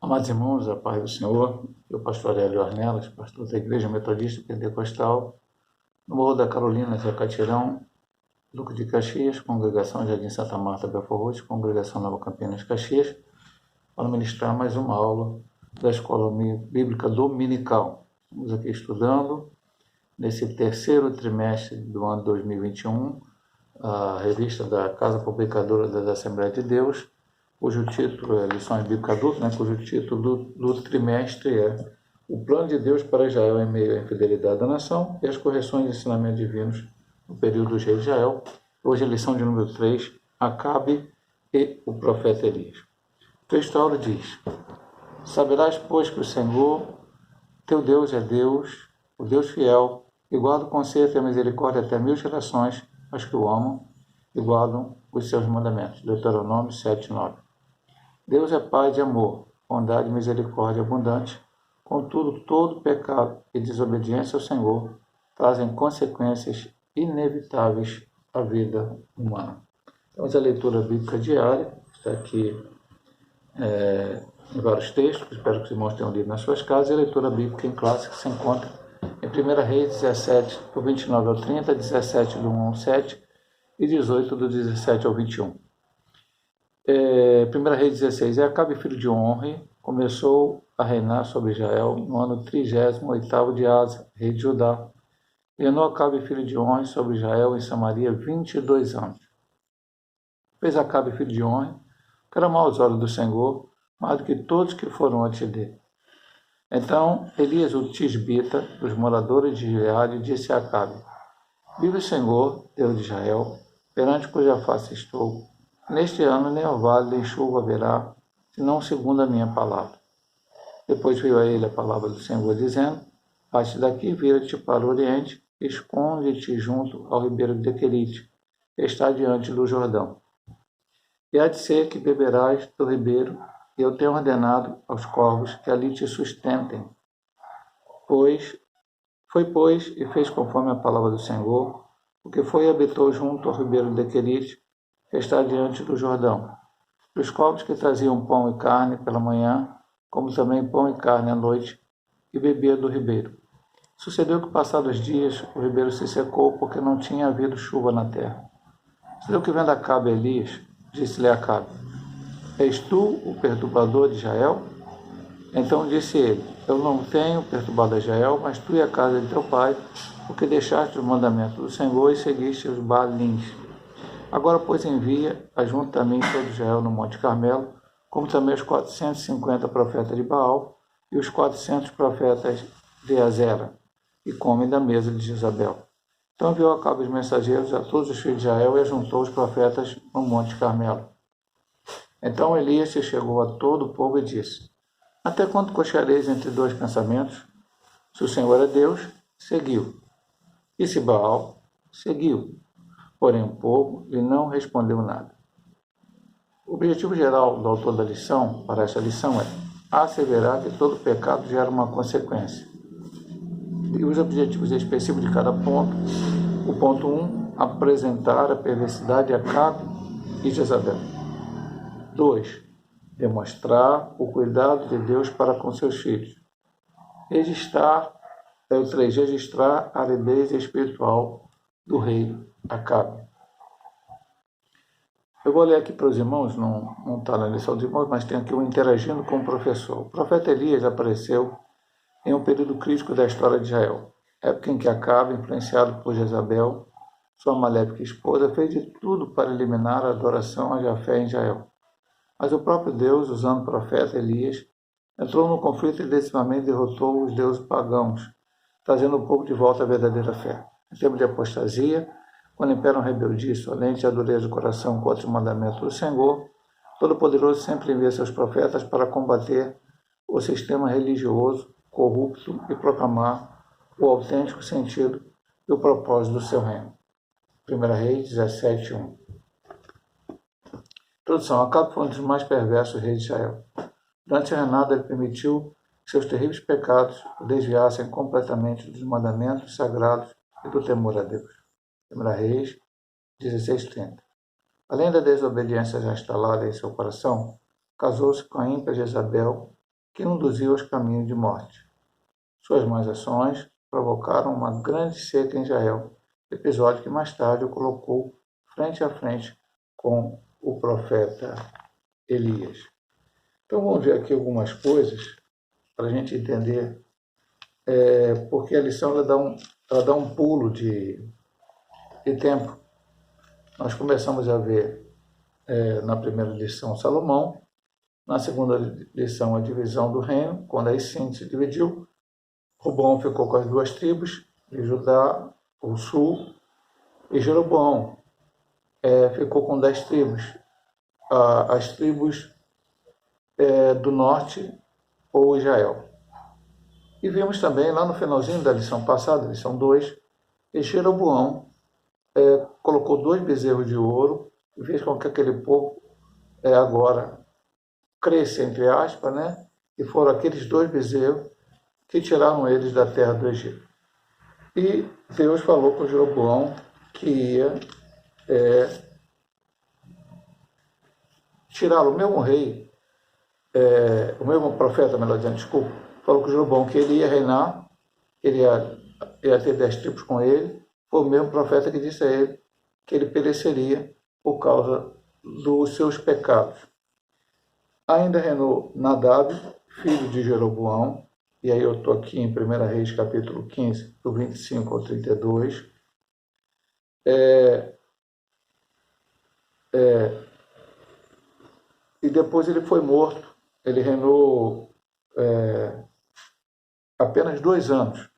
Amados irmãos, a paz do Senhor, eu, pastor Hélio Ornelas, pastor da Igreja Metodista Pentecostal, no Morro da Carolina, Jacatirão, Duque de Caxias, Congregação Jardim Santa Marta, Belfort Roxo, Congregação Nova Campinas, Caxias, para ministrar mais uma aula da Escola Bíblica Dominical. Estamos aqui estudando, nesse terceiro trimestre do ano 2021, a revista da Casa Publicadora das Assembleias de Deus, cujo título é Lições Bíblicas Adultas, cujo título do trimestre é O Plano de Deus para Israel em meio à infidelidade da nação e as correções de ensinamentos divinos no período dos reis de Israel. Hoje a lição de número 3, Acabe e o profeta Elias. O texto aula diz: Saberás, pois, que o Senhor, teu Deus, é Deus, o Deus fiel, e guarda o conserto e a misericórdia até 1000 gerações, aos que o amam e guardam os seus mandamentos. Deuteronômio 7:9. Deus é Pai de amor, bondade e misericórdia abundante. Contudo, todo pecado e desobediência ao Senhor trazem consequências inevitáveis à vida humana. Então, a leitura bíblica diária está aqui em vários textos, espero que os irmãos tenham lido nas suas casas, e a leitura bíblica em classe que se encontra em 1 Reis 17, do 29 ao 30, 17, do 1 ao 7 e 18, do 17 ao 21. 1 Reis 16, Acabe, filho de Onri, começou a reinar sobre Israel no ano 38º de Asa, rei de Judá. Reinou Acabe, filho de Onri, sobre Israel em Samaria 22 anos. Fez Acabe, filho de Onri, que era mau aos olhos do Senhor, mais do que todos que foram antes dele. Então Elias, o tisbita, dos moradores de Gileade, disse a Acabe: Vive o Senhor, Deus de Israel, perante cuja face estou. Neste ano nem orvalho nem chuva haverá, senão segundo a minha palavra. Depois veio a ele a palavra do Senhor, dizendo: Parte daqui, vira-te para o oriente, esconde-te junto ao ribeiro de Querite, que está diante do Jordão. E há de ser que beberás do ribeiro, e eu tenho ordenado aos corvos que ali te sustentem. Pois, e fez conforme a palavra do Senhor, porque foi e habitou junto ao ribeiro de Querite, que está diante do Jordão. Os corvos que traziam pão e carne pela manhã, como também pão e carne à noite, e bebia do ribeiro. Sucedeu que, passados dias, o ribeiro se secou, porque não tinha havido chuva na terra. Sucedeu que, vendo Acabe Elias, disse-lhe Acabe: És tu o perturbador de Israel? Então disse ele: Eu não tenho perturbado Israel, mas tu e a casa de teu pai, porque deixaste os mandamentos do Senhor e seguiste os Baalins. Agora, pois, envia junto a mim todo Israel no Monte Carmelo, como também os 450 profetas de Baal e os 400 profetas de Azera, e comem da mesa de Jezabel. Então enviou Acabe os mensageiros a todos os filhos de Israel e ajuntou os profetas no Monte Carmelo. Então Elias se chegou a todo o povo e disse: Até quando cocheareis entre dois pensamentos? Se o Senhor é Deus, seguiu. E se Baal, seguiu. Porém, o povo lhe não respondeu nada. O objetivo geral do autor da lição, para essa lição, é asseverar que todo pecado gera uma consequência. E os objetivos específicos de cada ponto. O ponto 1, apresentar a perversidade de Acabe e Jezabel. 2, demonstrar o cuidado de Deus para com seus filhos. Registrar a aridez espiritual do rei Acabe. Eu vou ler aqui para os irmãos, não está na lição dos irmãos, mas tem aqui o interagindo com o professor. O profeta Elias apareceu em um período crítico da história de Israel, época em que Acabe, influenciado por Jezabel, sua maléfica esposa, fez de tudo para eliminar a adoração a Jafé em Israel. Mas o próprio Deus, usando o profeta Elias, entrou no conflito e decisivamente derrotou os deuses pagãos, trazendo o povo de volta à verdadeira fé. Em tempo de apostasia, quando imperam rebeldia insolente e a dureza do coração contra os mandamentos do Senhor, Todo-Poderoso sempre envia seus profetas para combater o sistema religioso corrupto e proclamar o autêntico sentido e o propósito do seu reino. 1 Reis 17:1. Introdução. Acabe foi um dos mais perversos reis de Israel. Durante seu reinado, ele permitiu que seus terríveis pecados o desviassem completamente dos mandamentos sagrados e do temor a Deus. 1 Reis 16:30. Além da desobediência já instalada em seu coração, casou-se com a ímpia Jezabel que induziu aos caminhos de morte. Suas más ações provocaram uma grande seca em Israel, episódio que mais tarde o colocou frente a frente com o profeta Elias. Então vamos ver aqui algumas coisas para a gente entender, porque a lição ela dá um pulo de tempo. Nós começamos a ver na primeira lição Salomão, na segunda lição a divisão do reino, quando aí sim se dividiu. Roboão ficou com as 2 tribos de Judá, o sul, e Jeroboão ficou com 10 tribos, as tribos do norte ou Israel. E vimos também lá no finalzinho da lição passada, lição 2, que Jeroboão colocou 2 bezerros de ouro e fez com que aquele povo agora cresça, entre aspas, né? E foram aqueles 2 bezerros que tiraram eles da terra do Egito. E Deus falou com Jeroboão que ia tirá-lo. O mesmo rei, o mesmo profeta, melhor dizendo, desculpa, falou com Jeroboão que ele ia reinar, ele ia ter 10 tribos com ele. Foi o mesmo profeta que disse a ele que ele pereceria por causa dos seus pecados. Ainda reinou Nadab, filho de Jeroboão, e aí eu estou aqui em 1 Reis, capítulo 15, do 25 ao 32. E depois ele foi morto. Ele reinou apenas 2 anos.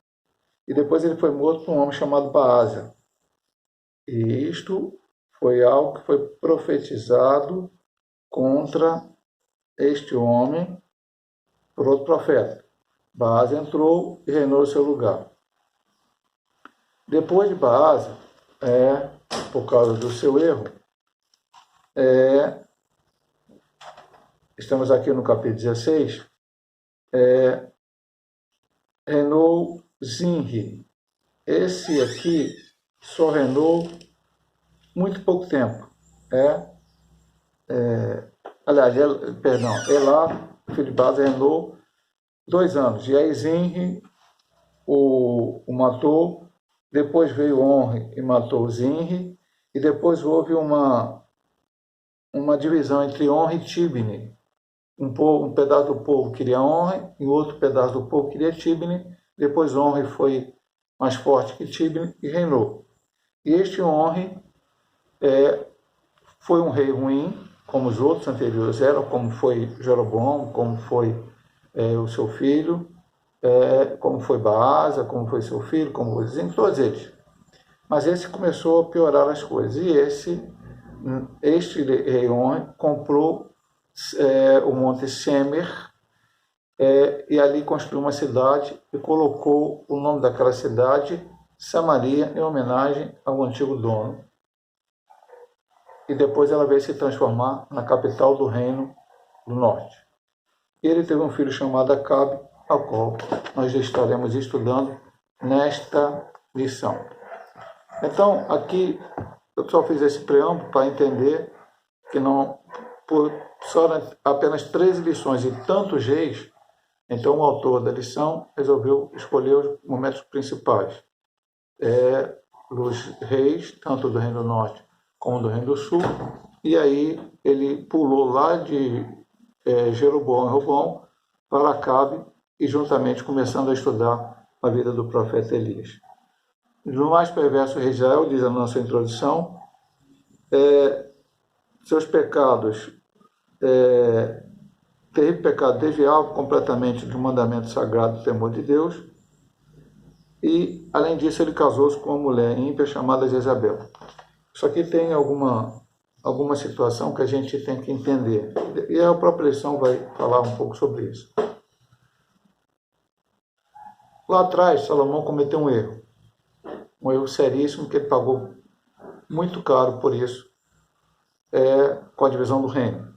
E depois ele foi morto por um homem chamado Baasa. E isto foi algo que foi profetizado contra este homem por outro profeta. Baasa entrou e reinou no seu lugar. Depois de Baasa, por causa do seu erro, estamos aqui no capítulo 16, reinou Zinri. Esse aqui só reinou muito pouco tempo. Elá, filho de Baasa, reinou 2 anos. E aí Zinri o matou, depois veio Onri e matou Zinri, e depois houve uma divisão entre Onri e Tibni. Um pedaço do povo queria Onri e outro pedaço do povo queria Tibni. Depois Onri foi mais forte que Tibni e reinou. E este Onri foi um rei ruim, como os outros anteriores eram, como foi Jeroboão, como foi o seu filho, como foi Baasa, como foi seu filho, como foi Zinri, todos eles. Mas esse começou a piorar as coisas. E este rei Onri comprou o Monte Semer, e ali construiu uma cidade e colocou o nome daquela cidade Samaria, em homenagem ao antigo dono. E depois ela veio se transformar na capital do reino do norte. Ele teve um filho chamado Acabe, ao qual nós estaremos estudando nesta lição. Então, aqui eu só fiz esse preâmbulo para entender que por só apenas 13 lições e tantos reis, então o autor da lição resolveu escolher os momentos principais. Dos reis, tanto do Reino do Norte como do Reino do Sul, e aí ele pulou lá de Jeroboão e Roboão para Acabe, e juntamente começando a estudar a vida do profeta Elias. No mais perverso rei Israel, diz a nossa introdução, seus pecados, terrível pecado, desviava completamente do mandamento sagrado do temor de Deus, e além disso ele casou-se com uma mulher ímpia chamada Jezabel. Isso aqui tem alguma situação que a gente tem que entender, e a própria lição vai falar um pouco sobre isso. Lá atrás, Salomão cometeu um erro seríssimo, que ele pagou muito caro por isso, com a divisão do reino.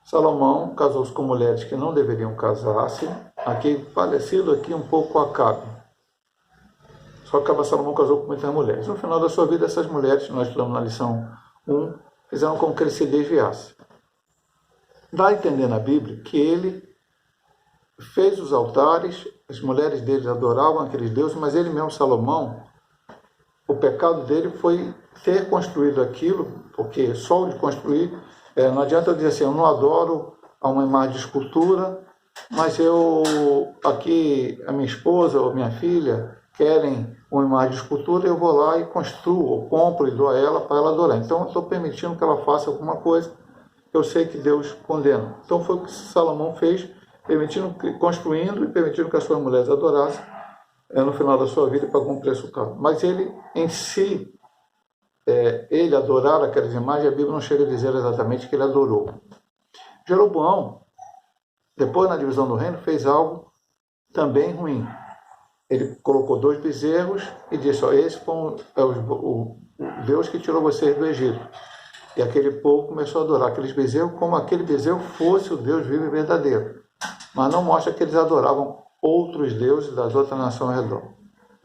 Salomão casou-se com mulheres que não deveriam casar-se, aqui parecido aqui um pouco com Acabe. Só que Salomão casou com muitas mulheres. No final da sua vida, essas mulheres, nós estudamos na lição 1, fizeram com que ele se desviasse. Dá a entender na Bíblia que ele fez os altares, as mulheres dele adoravam aqueles deuses, mas ele mesmo, Salomão, o pecado dele foi ter construído aquilo, porque só o de construir, não adianta eu dizer assim, eu não adoro a uma imagem de escultura, mas eu, aqui, a minha esposa ou minha filha querem uma imagem de escultura, eu vou lá e construo, ou compro e dou a ela para ela adorar. Então eu estou permitindo que ela faça alguma coisa que eu sei que Deus condena. Então foi o que Salomão fez, construindo e permitindo que as suas mulheres adorassem no final da sua vida, pagou um preço caro. Mas ele, em si, ele adorar aquelas imagens, a Bíblia não chega a dizer exatamente que ele adorou. Jeroboão, depois na divisão do reino, fez algo também ruim. Ele colocou 2 bezerros e disse, esse foi o Deus que tirou vocês do Egito. E aquele povo começou a adorar aqueles bezerros como aquele bezerro fosse o Deus vivo e verdadeiro. Mas não mostra que eles adoravam outros deuses das outras nações ao redor.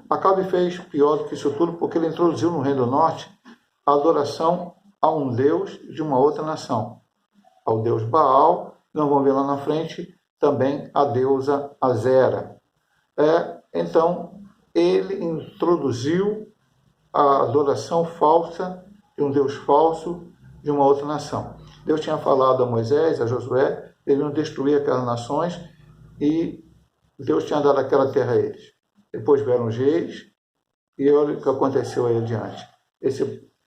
Acabe fez pior do que isso tudo, porque ele introduziu no Reino do Norte a adoração a um Deus de uma outra nação. Ao Deus Baal, nós vamos ver lá na frente, também a deusa Azera. Então, ele introduziu a adoração falsa de um Deus falso de uma outra nação. Deus tinha falado a Moisés, a Josué, eles iam destruir aquelas nações e Deus tinha dado aquela terra a eles. Depois vieram os reis e olha o que aconteceu aí adiante.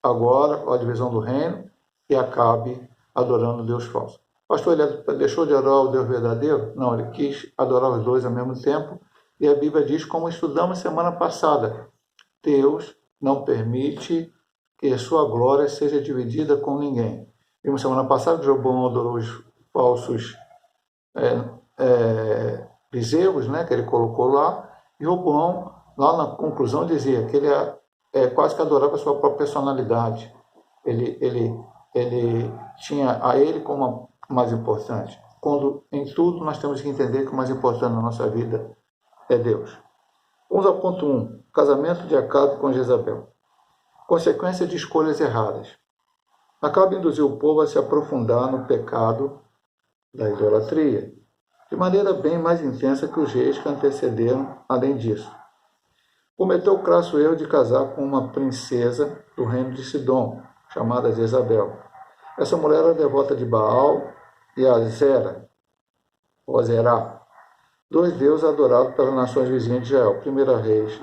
Agora, a divisão do reino e Acabe adorando o Deus falso. Pastor, ele deixou de adorar o Deus verdadeiro? Não, ele quis adorar os dois ao mesmo tempo. E a Bíblia diz, como estudamos semana passada, Deus não permite que a sua glória seja dividida com ninguém. Vimos semana passada que Jeroboão adorou os falsos bezerros, né, que ele colocou lá, e Jeroboão, lá na conclusão, dizia que ele quase que adorava a sua própria personalidade. Ele tinha a ele como mais importante. Quando em tudo nós temos que entender que o mais importante na nossa vida é Deus. Vamos ao ponto 1. Casamento de Acabe com Jezabel. Consequência de escolhas erradas. Acabe induziu o povo a se aprofundar no pecado da idolatria, de maneira bem mais intensa que os reis que antecederam, além disso. Cometeu o crasso erro de casar com uma princesa do reino de Sidom, chamada Jezabel. Essa mulher era devota de Baal e Azera, ou Azerá, 2 deuses adorados pelas nações vizinhas de Israel, 1 Reis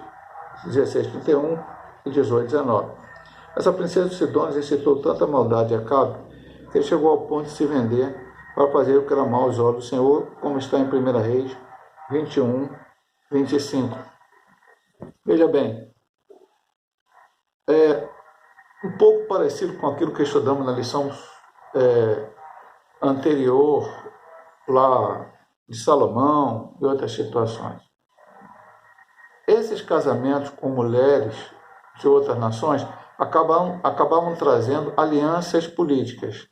16:31 e 18:19. Essa princesa de Sidom exercitou tanta maldade a Acabe que ele chegou ao ponto de se vender para fazer o que era mal aos olhos do Senhor, como está em 1 Reis 21:25. Veja bem, um pouco parecido com aquilo que estudamos na lição anterior, lá de Salomão e outras situações. Esses casamentos com mulheres de outras nações acabavam trazendo alianças políticas.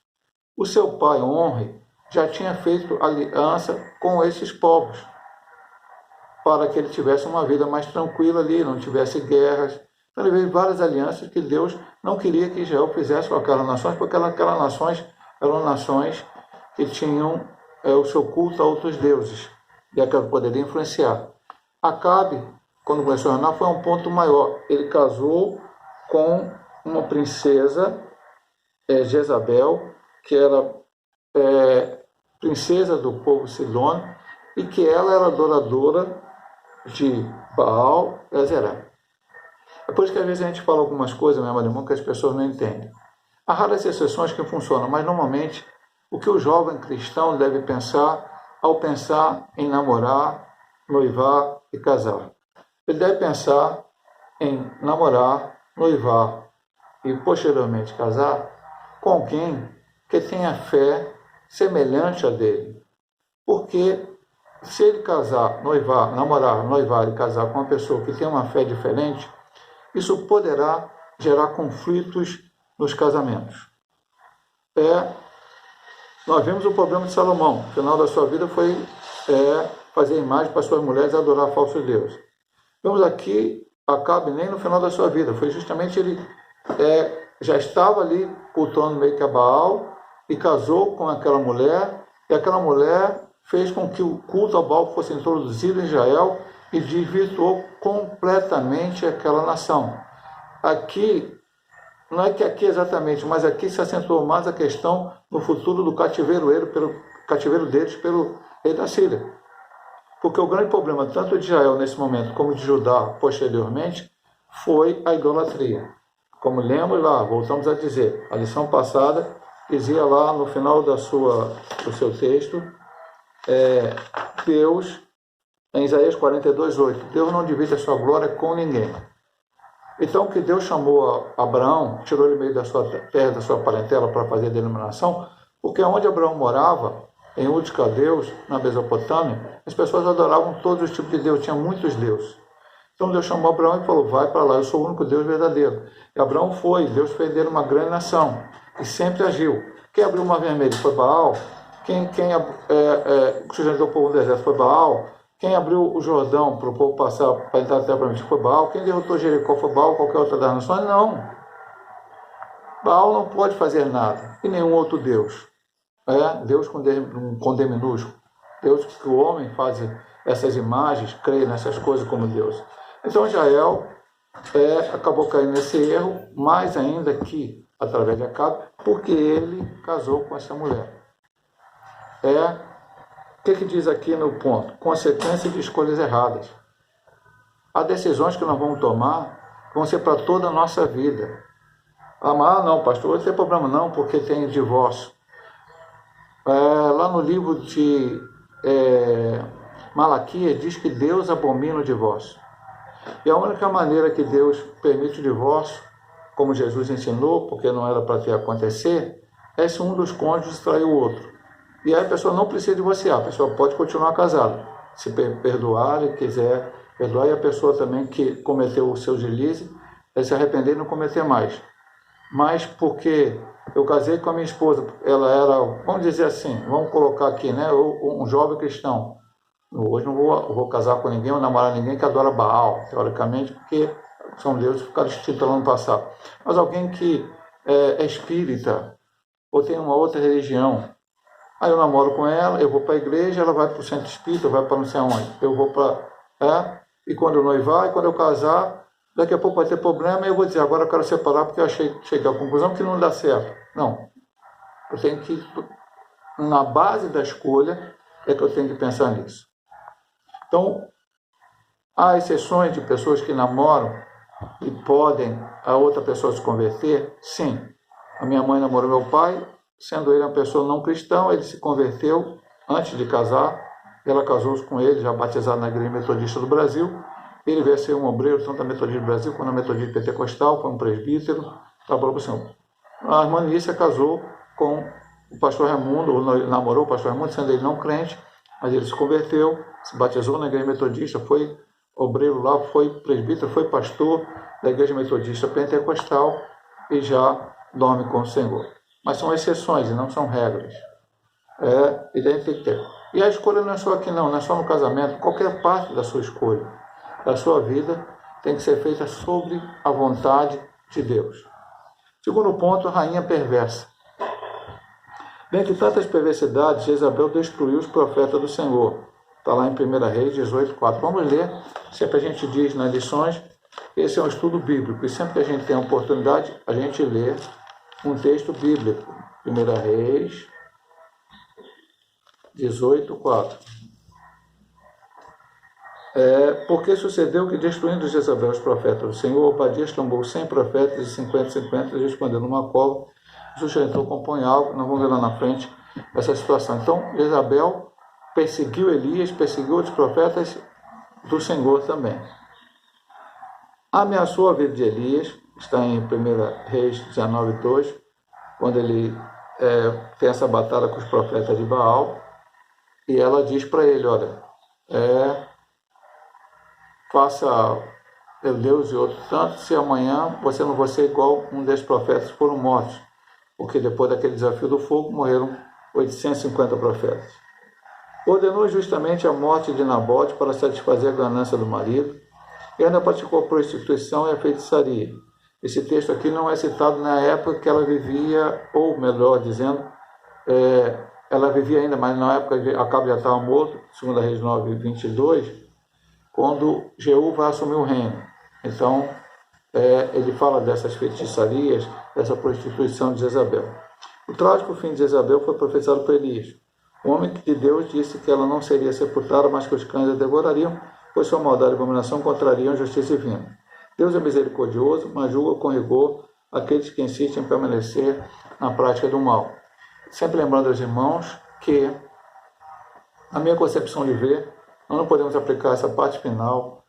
O seu pai, Onre, já tinha feito aliança com esses povos, para que ele tivesse uma vida mais tranquila ali, não tivesse guerras. Então ele fez várias alianças que Deus não queria que Israel fizesse com aquelas nações, porque aquelas nações eram nações que tinham o seu culto a outros deuses, e aquilo poderia influenciar. Acabe, quando começou a reinar, foi um ponto maior. Ele casou com uma princesa, Jezabel, que era princesa do povo Sidom, e que ela era adoradora de Baal e Azerá. É por isso que às vezes a gente fala algumas coisas, meu irmão, que as pessoas não entendem. Há raras exceções que funcionam, mas normalmente o que o jovem cristão deve pensar ao pensar em namorar, noivar e casar. Ele deve pensar em namorar, noivar e posteriormente casar com alguém que tenha fé semelhante a dele. Porque se ele casar, noivar, namorar, noivar e casar com uma pessoa que tem uma fé diferente, isso poderá gerar conflitos nos casamentos. Nós vimos o problema de Salomão. No final da sua vida foi fazer imagem para suas mulheres e adorar falsos deuses. Vemos aqui Acabe nem no final da sua vida. Foi justamente ele já estava ali cultuando meio que a Baal e casou com aquela mulher. E aquela mulher fez com que o culto ao Baal fosse introduzido em Israel e desvirtuou completamente aquela nação. Aqui, não é que aqui exatamente, mas aqui se acentuou mais a questão no futuro do cativeiro deles pelo rei da Síria. Porque o grande problema, tanto de Israel nesse momento, como de Judá posteriormente, foi a idolatria. Como lemos lá, voltamos a dizer, a lição passada dizia lá no final do seu texto, Deus, em Isaías 42:8, Deus não divide a sua glória com ninguém. Então, que Deus chamou Abraão, tirou ele meio da sua terra, da sua parentela, para fazer a denominação, porque onde Abraão morava, em Ur dos Caldeus, na Mesopotâmia, as pessoas adoravam todos os tipos de Deus, tinha muitos deuses. Então Deus chamou Abraão e falou, vai para lá, eu sou o único Deus verdadeiro. E Abraão foi, Deus fez dele uma grande nação, e sempre agiu. Quem abriu o Mar Vermelho foi Baal, quem sustentou o povo do deserto foi Baal, quem abriu o Jordão para o povo passar para entrar na terra prometida foi Baal, quem derrotou Jericó foi Baal, qualquer outra das nações, não. Baal não pode fazer nada, e nenhum outro Deus. Deus com D minúsculo. Deus que o homem faz essas imagens, crê nessas coisas como Deus. Então Israel acabou caindo nesse erro, mais ainda que através de Acabe, porque ele casou com essa mulher. O que diz aqui no ponto? Consequência de escolhas erradas. Há decisões que nós vamos tomar que vão ser para toda a nossa vida. Não, pastor, não tem problema não, porque tem divórcio. Lá no livro de Malaquias diz que Deus abomina o divórcio. E a única maneira que Deus permite o divórcio, como Jesus ensinou, porque não era para ter acontecer, é se um dos cônjuges trair o outro. E aí a pessoa não precisa divorciar, a pessoa pode continuar casada. Se perdoar e quiser perdoar, e a pessoa também que cometeu o seu deslize, se arrepender e não cometer mais. Mas porque eu casei com a minha esposa, ela era, vamos dizer assim, vamos colocar aqui, né, um jovem cristão. Hoje não vou casar com ninguém ou namorar ninguém que adora Baal, teoricamente, porque são deuses que ficaram extintos lá no passado. Mas alguém que é espírita ou tem uma outra religião, aí eu namoro com ela, eu vou para a igreja, ela vai para o centro espírita, vai para não sei aonde. Eu vou para... e quando eu noivar, e quando eu casar, daqui a pouco vai ter problema e eu vou dizer, agora eu quero separar porque eu cheguei à conclusão que não dá certo. Não. Eu tenho que, na base da escolha, é que eu tenho que pensar nisso. Então, há exceções de pessoas que namoram e podem a outra pessoa se converter? Sim. A minha mãe namorou meu pai, sendo ele uma pessoa não cristã, ele se converteu antes de casar, ela casou-se com ele, já batizado na Igreja Metodista do Brasil. Ele veio a ser um obreiro tanto da Metodista do Brasil quanto da Metodista Pentecostal, foi um presbítero, trabalhou para o Senhor. A irmã Nícia casou com o pastor Raimundo, ou namorou o pastor Raimundo, sendo ele não crente, mas ele se converteu, se batizou na Igreja Metodista, foi obreiro lá, foi presbítero, foi pastor da Igreja Metodista Pentecostal e já dorme com o Senhor. Mas são exceções e não são regras. E daí tem que ter. E a escolha não é só aqui não é só no casamento, qualquer parte da sua escolha, da sua vida, tem que ser feita sobre a vontade de Deus. Segundo ponto, a rainha perversa. Dentre tantas perversidades, Jezabel destruiu os profetas do Senhor. Está lá em 1 Reis 18:4. Vamos ler, sempre a gente diz nas lições, esse é um estudo bíblico, e sempre que a gente tem a oportunidade, a gente lê um texto bíblico. 1 Reis 18:4. Porque sucedeu que, destruindo Jezabel os profetas do Senhor, Obadias tomou 100 profetas e 50 e escondeu numa cova, sustentou com punhal. Nós vamos ver lá na frente essa situação. Então, Jezabel perseguiu Elias, perseguiu outros profetas do Senhor também. Ameaçou a vida de Elias, está em 1 Reis 19:2, quando ele tem essa batalha com os profetas de Baal, e ela diz para ele, olha, faça Deus e outros tantos, se amanhã você não vai ser igual um desses profetas que foram mortos, porque depois daquele desafio do fogo morreram 850 profetas. Ordenou justamente a morte de Nabote para satisfazer a ganância do marido, e ainda praticou a prostituição e a feitiçaria. Esse texto aqui não é citado na época que ela vivia, ou melhor dizendo, ela vivia ainda, mas na época Acabe já estava morto, 2 Reis 9, 22, quando Jeú vai assumir o reino. Então, ele fala dessas feitiçarias, dessa prostituição de Jezabel. O trágico fim de Jezabel foi profetizado por Elias. O homem de Deus disse que ela não seria sepultada, mas que os cães a devorariam, pois sua maldade e abominação contrariam a justiça divina. Deus é misericordioso, mas julga com rigor aqueles que insistem em permanecer na prática do mal. Sempre lembrando aos irmãos que, na minha concepção de ver, nós não podemos aplicar essa parte final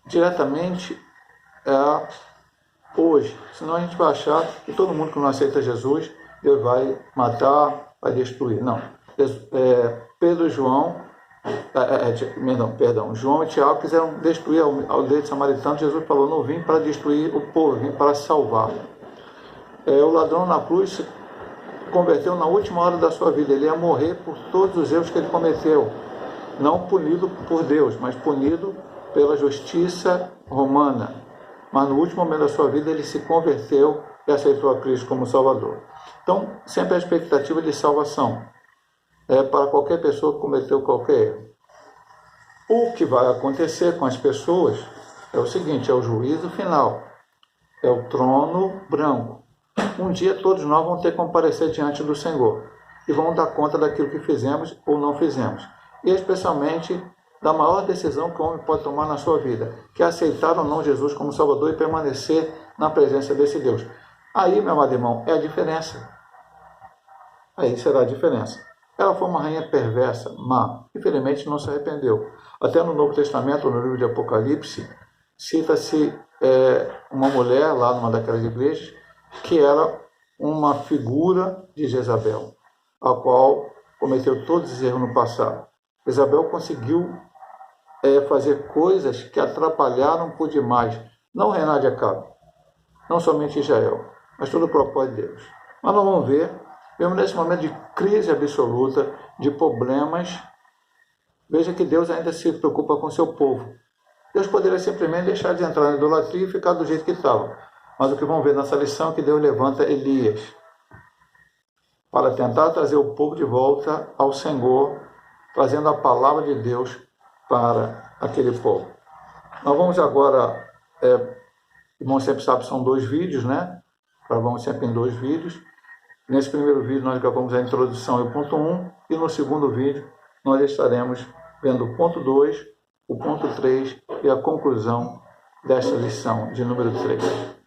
diretamente hoje. Senão a gente vai achar que todo mundo que não aceita Jesus, Deus vai matar, vai destruir. Não. Pedro e João, João e Tiago quiseram destruir a aldeia de Samaritano. Jesus falou, não vim para destruir o povo, vim para salvar. O ladrão na cruz se converteu na última hora da sua vida. Ele ia morrer por todos os erros que ele cometeu. Não punido por Deus, mas punido pela justiça romana. Mas no último momento da sua vida ele se converteu e aceitou a Cristo como Salvador. Então, sempre a expectativa de salvação para qualquer pessoa que cometeu qualquer erro. O que vai acontecer com as pessoas é o seguinte, é o juízo final, é o trono branco. Um dia todos nós vamos ter que comparecer diante do Senhor e vamos dar conta daquilo que fizemos ou não fizemos. E especialmente da maior decisão que o homem pode tomar na sua vida, que é aceitar ou não Jesus como Salvador e permanecer na presença desse Deus. Aí, meu amado irmão, é a diferença. Aí será a diferença. Ela foi uma rainha perversa, má, infelizmente não se arrependeu. Até no Novo Testamento, no livro de Apocalipse, cita-se uma mulher lá numa daquelas igrejas que era uma figura de Jezabel, a qual cometeu todos os erros no passado. Jezabel conseguiu fazer coisas que atrapalharam por demais, não o reinado de Acabe, não somente Israel, mas todo o propósito de Deus. Mas nós vamos ver, mesmo nesse momento de crise absoluta, de problemas, veja que Deus ainda se preocupa com o seu povo. Deus poderia simplesmente deixar de entrar na idolatria e ficar do jeito que estava. Mas o que vamos ver nessa lição é que Deus levanta Elias para tentar trazer o povo de volta ao Senhor, trazendo a palavra de Deus para aquele povo. Nós vamos agora, irmão sempre sabe, são 2 vídeos, né? Gravamos sempre em 2 vídeos. Nesse primeiro vídeo nós gravamos a introdução e o ponto 1, e no segundo vídeo nós estaremos vendo o ponto 2, o ponto 3 e a conclusão desta lição de número 3.